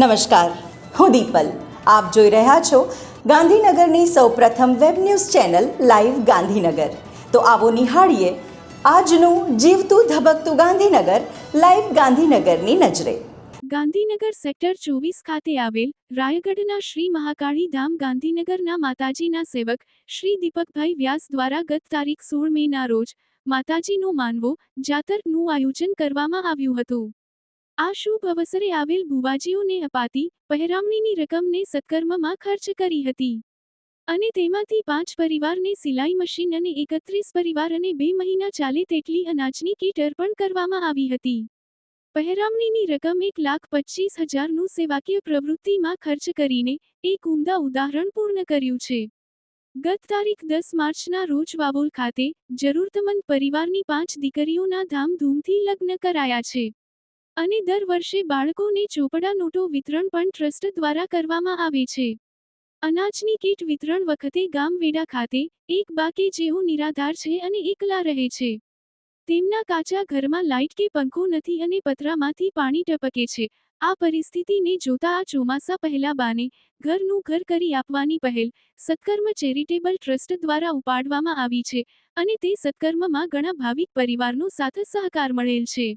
નમસ્કાર, હું દીપલ. આપ જોઈ રહ્યા છો ગાંધીનગરની સૌપ્રથમ web news channel live Gandhinagar. તો આવો નિહાળીએ આજનું જીવતું ધબકતું ગાંધીનગર લાઈવ ગાંધીનગરની નજરે. ગાંધીનગર સેક્ટર 24 ખાતે આવેલ રાયગઢના શ્રી મહાકાળી ધામ ગાંધીનગરના માતાજીના સેવક શ્રી દીપકભાઈ વ્યાસ દ્વારા ગત તારીખ 16 મેના રોજ માતાજીનો માનવો જાતરનું આયોજન કરવામાં આવ્યું હતું. આ શુભ અવસરે આવેલ ભુવાજીઓને અપાતી પહેરામણીની રકમને સત્કર્મમાં ખર્ચ કરી હતી અને તેમાંથી 5 પરિવારને સિલાઈ મશીન અને 31 પરિવાર અને 2 મહિના ચાલે તેટલી અનાજની કીટ અર્પણ કરવામાં આવી હતી. પહેરામણીની રકમ 1,25,000નું સેવાકીય પ્રવૃત્તિમાં ખર્ચ કરીને એક ઉમદા ઉદાહરણ પૂર્ણ કર્યું છે. ગત તારીખ 10 માર્ચના રોજ વાવોલ ખાતે જરૂરતમંદ પરિવારની 5 દીકરીઓના ધામધૂમથી લગ્ન કરાયા છે અને દર વર્ષે બાળકોને ચોપડા નોટો વિતરણ પણ ટ્રસ્ટ દ્વારા કરવામાં આવે છે. અનાજની કીટ વિતરણ વખતે ગામ વેડા ખાતે એક બા કે જેઓ નિરાધાર છે અને એકલા રહે છે. તેમના કાચા ઘરમાં લાઇટ કે પંખો નથી અને પતરામાંથી પાણી ટપકે છે. આ પરિસ્થિતિને જોતા આ ચોમાસા પહેલા બાને ઘરનું ઘર કરી આપવાની પહેલ સત્કર્મ ચેરિટેબલ ટ્રસ્ટ દ્વારા ઉપાડવામાં આવી છે અને તે સત્કર્મમાં ઘણા ભાવિક પરિવારનો સાથ સહકાર મળેલ છે.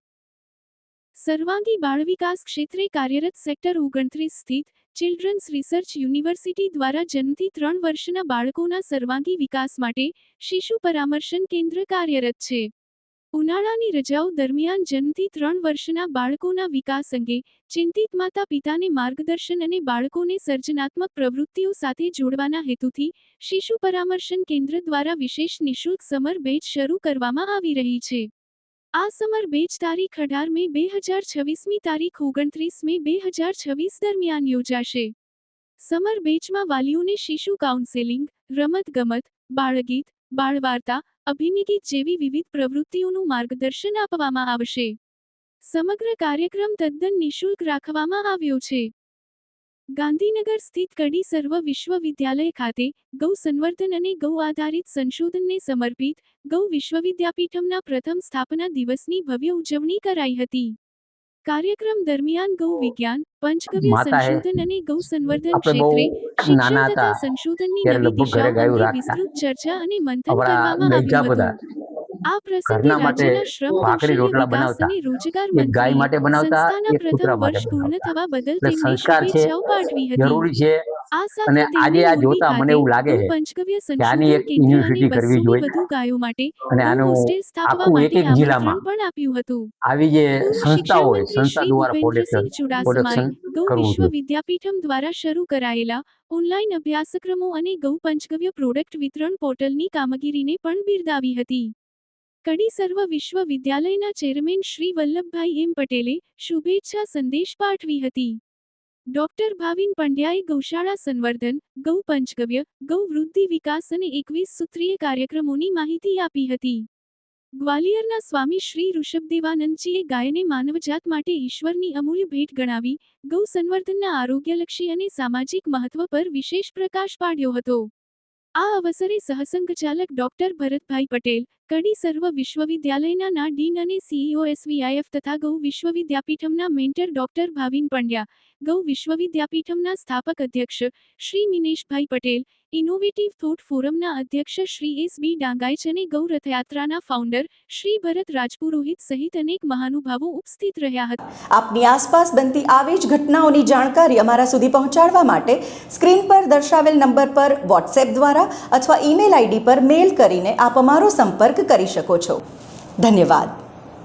સર્વાંગી બાળવિકાસ ક્ષેત્રે કાર્યરત સેક્ટર 29 સ્થિત ચિલ્ડ્રન્સ રિસર્ચ યુનિવર્સિટી દ્વારા જન્મથી 3 વર્ષના બાળકોના સર્વાંગી વિકાસ માટે શિશુ પરામર્શન કેન્દ્ર કાર્યરત છે. ઉનાળાની રજાઓ દરમિયાન જન્મથી 3 વર્ષના બાળકોના વિકાસ અંગે ચિંતિત માતા પિતાને માર્ગદર્શન અને બાળકોને સર્જનાત્મક પ્રવૃત્તિઓ સાથે જોડવાના હેતુથી શિશુ પરામર્શન કેન્દ્ર દ્વારા વિશેષ નિઃશુલ્ક સમર બેચ શરૂ કરવામાં આવી રહી છે. આ સમર બેચ તારીખ 18 મે 2026મી તારીખ 29 મે 2026 દરમિયાન યોજાશે. સમર બેચમાં વાલીઓને શિશુ કાઉન્સેલિંગ, રમતગમત, બાળગીત, બાળવાર્તા, અભિનયગીત જેવી વિવિધ પ્રવૃત્તિઓનું માર્ગદર્શન આપવામાં આવશે. સમગ્ર કાર્યક્રમ તદ્દન નિઃશુલ્ક રાખવામાં આવ્યો છે. ગાંધીનગર સ્થિત કડી સર્વ વિશ્વવિદ્યાલય ખાતે ગૌ સંવર્ધન અને ગૌ આધારિત સંશોધનને સમર્પિત ગૌ વિશ્વવિદ્યાપીઠમના પ્રથમ સ્થાપના દિવસની ભવ્ય ઉજવણી કરાઈ હતી. કાર્યક્રમ દરમિયાન ગૌ વિજ્ઞાન, પંચગવ્ય સંશોધન અને ગૌ સંવર્ધન ક્ષેત્રે શિક્ષણ તથા સંશોધનની નવી દિશાઓ અંગે વિસ્તૃત ચર્ચા અને મંથન કરવામાં આવ્યું હતું. આ પ્રસંગે રાજ્યના શ્રમ કૌશલ્ય વિકાસ અને રોજગાર મંત્રીએ સંસ્થાના પ્રથમ વર્ષ પૂર્ણ થવા બદલ તેમને શુભેચ્છાઓ પાઠવી હતી. આ સાથે તેમણે મોરબી ખાતે પંચગવ્ય સંશોધન કેન્દ્ર અને 200ની વધુ ગાયો માટે ગૌ હોસ્ટેલ સ્થાપવા માટે આમંત્રણ પણ આપ્યું હતું. પૂર્વ શિક્ષણ મંત્રી શ્રી ભૂપેન્દ્રસિંહ ચુડાસમાએ ગૌ વિશ્વવિદ્યાપીઠમ દ્વારા શરૂ કરાયેલા ઓનલાઈન અભ્યાસક્રમો અને ગૌ પંચગવ્ય પ્રોડક્ટ વિતરણ પોર્ટલની કામગીરીને પણ બિરદાવી હતી. કડી સર્વ વિશ્વવિદ્યાલયના ચેરમેન શ્રી વલ્લભભાઈ એમ પટેલે શુભેચ્છા સંદેશ પાઠવી હતી. ડોક્ટર ભાવિન પંડ્યાએ ગૌશાળા સંવર્ધન, ગૌ પંચગવ્ય, ગૌ વૃદ્ધિ વિકાસ અને 21 સૂત્રીય કાર્યક્રમોની માહિતી આપી હતી. ગ્વાલિયરના સ્વામી શ્રી ઋષભદેવાનંદજીએ ગાયને માનવજાત માટે ઈશ્વરની અમૂલ્ય ભેટ ગણાવી ગૌ સંવર્ધનના આરોગ્યલક્ષી અને સામાજિક મહત્વ પર વિશેષ પ્રકાશ પાડ્યો હતો. આ અવસરે સહસંઘચાલક ડોક્ટર ભરતભાઈ પટેલ, કડી સર્વ વિશ્વવિદ્યાલયના ના ડીન અને સીઈઓ એસવીઆઈએફ તથા ગૌ વિશ્વવિદ્યાપીઠમના મેન્ટર ડોક્ટર ભાવિન પંડ્યા, ગૌ વિશ્વવિદ્યાપીઠમના સ્થાપક અધ્યક્ષ શ્રી મિનેશભાઈ પટેલ, ઇનોવેટિવ થોટ ફોરમના અધ્યક્ષ શ્રી એસ બી ડાંગાયચ અને ગૌ રથયાત્રાના ફાઉન્ડર શ્રી ભરત રાજપુરોહિત સહિત અનેક મહાનુભાવો ઉપસ્થિત રહ્યા હતા. આપની આસપાસ બનતી આવી જ ઘટનાઓની જાણકારી અમારા સુધી પહોંચાડવા માટે સ્ક્રીન પર દર્શાવેલ નંબર પર વોટ્સએપ દ્વારા અથવા ઈમેલ આઈડી પર મેલ કરીને આપ અમારો સંપર્ક કરી શકો છો. ધન્યવાદ.